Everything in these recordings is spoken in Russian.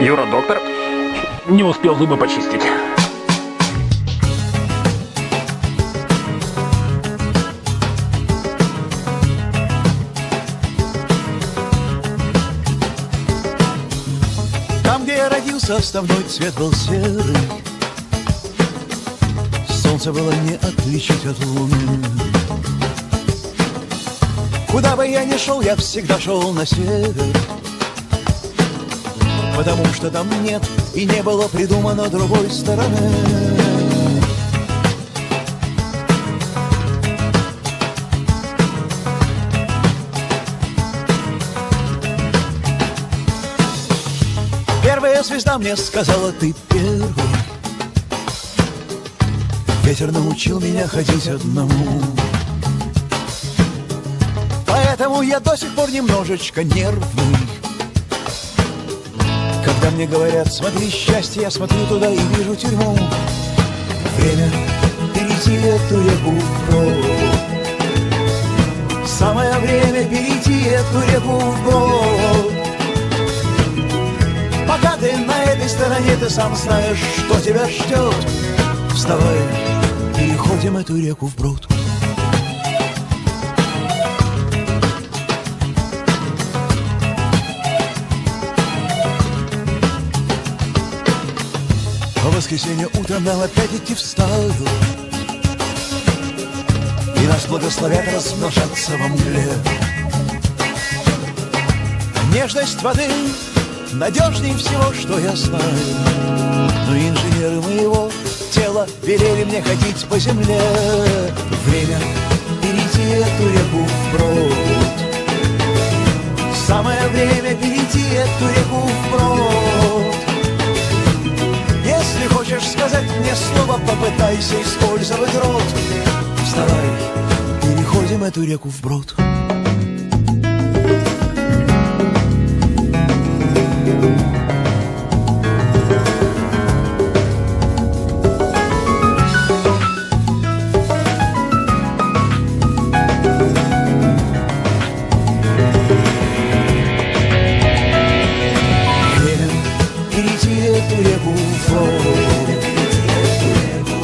Юра, доктор, не успел зубы почистить. Там, где я родился, основной цвет был серый. Солнце было не отличить от луны. Куда бы я ни шел, я всегда шел на север, потому что там нет и не было придумано другой стороны. Первая звезда мне сказала: ты первый. Ветер научил меня ходить одному, поэтому я до сих пор немножечко нервный. Когда мне говорят: смотри, счастье, я смотрю туда и вижу тюрьму. Время перейти эту реку вброд. Самое время перейти эту реку вброд. Пока ты на этой стороне, ты сам знаешь, что тебя ждет. Вставай, переходим эту реку вброд. В воскресенье утром нам опять идти в стаю, и нас благословят размножаться во мгле. Нежность воды надежнее всего, что я знаю, но инженеры моего тела велели мне ходить по земле. Время перейти эту реку вброд. Самое время перейти эту реку вброд. Если хочешь сказать мне слово, попытайся использовать рот. Вставай, переходим эту реку вброд.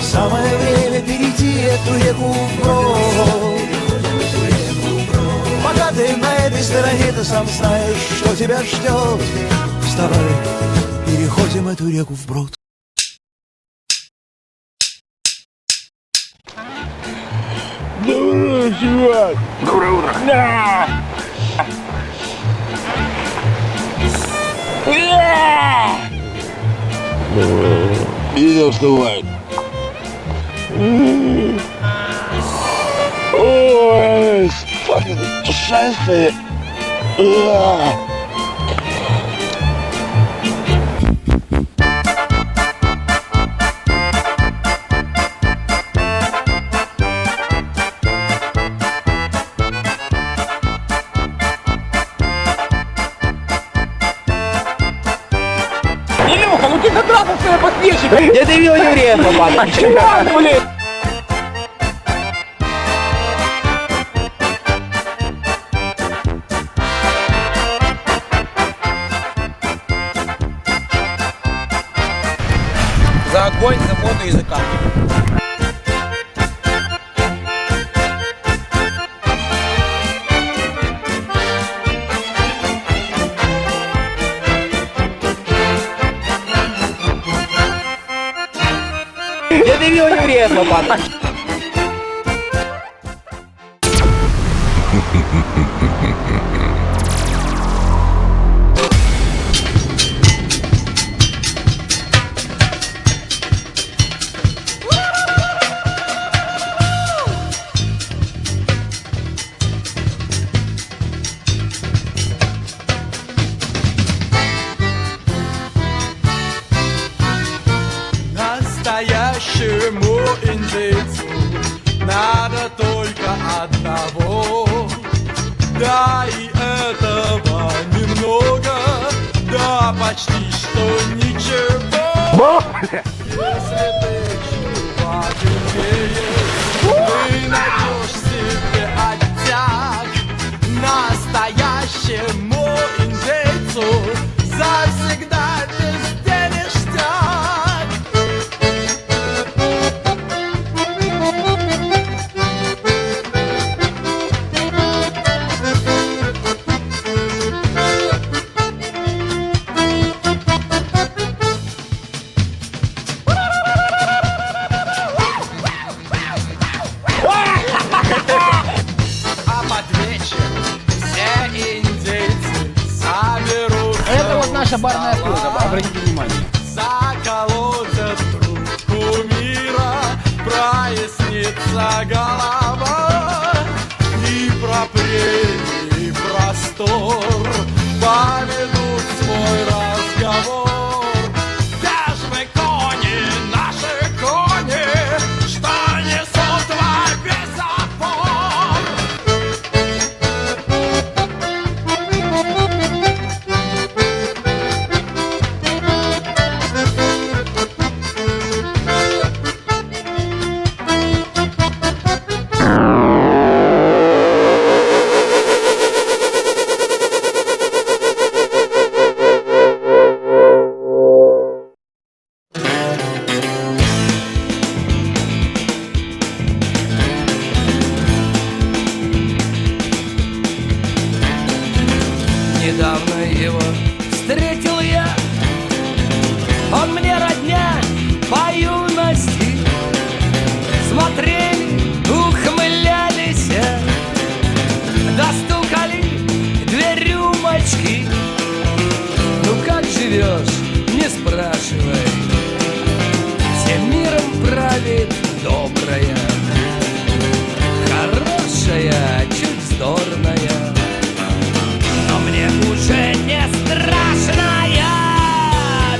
Самое время перейти эту реку вброд. Пока ты на этой стороне, ты сам знаешь, что тебя ждет. Вставай, переходим эту реку вброд. Доброе утро, чувак! Доброе утро. Да! Иди вставай. Ой, fucking шесть. Илюха, ну ты задрался своего подписчика! Я довел еврея попадать. Чувак, блин! За огонь, за воду и за камень. Я довел еврея попадать. Настоящему индейцу надо только одного. Да и этого немного, да почти что ничего. Если ты, чувак, умеешь, ты найдешь себе оттяг. Настоящему индейцу завсегда без наша барная стойка, обратите внимание. Заколотят трубку мира, прояснится голова, и про прерии простор поведут свой разговор. Где ж мы, кони, наши кони, что несут во весь опор? Недавно его встретил я, он мне родня по юности. Смотрели, ухмылялись, достукали две рюмочки. Ну как живешь, не спрашивай, всем миром правит добрая, хорошая, чуть вздорная. Но мне уже не страшная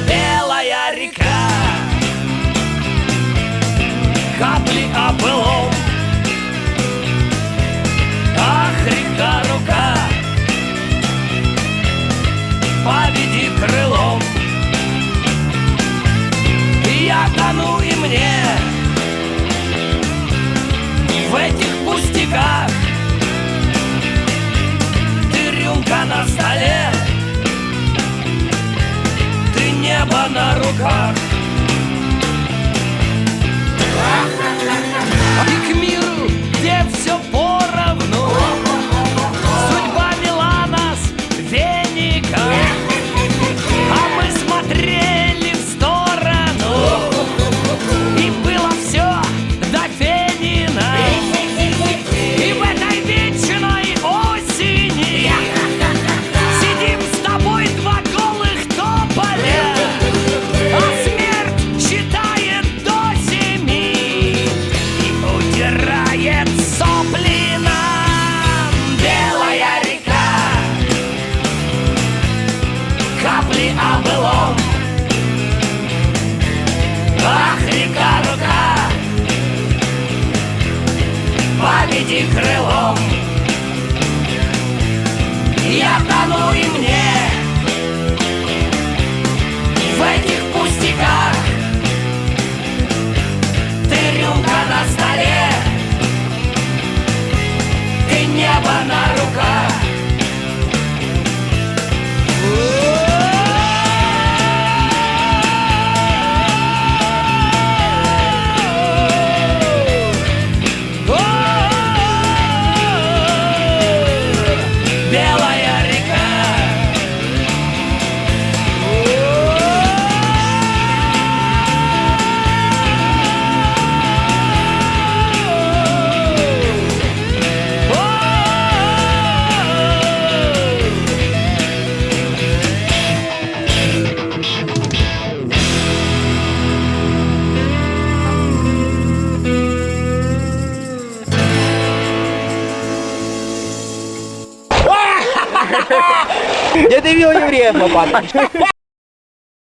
белая река. Капли о былом, ах, река, рука, поведи крылом. И я тону, и мне в этих пустяках. Рюмка на столе, ты небо на руках. И к миру, где все поровну, судьба вела нас веником, а мы смотрели в сторону, и было все до Фенина. И в этой вечной осени сидим с тобой два голых тополя, а смерть считает до 7 и утирает сопли нам. Белая река, капли о былом, ах, река, рука, поведи крылом. Я тону, и мне в этих пустяках. Ты рюмка на столе, ты небо на руках. Белая река. Где ты видел евреев лопатой?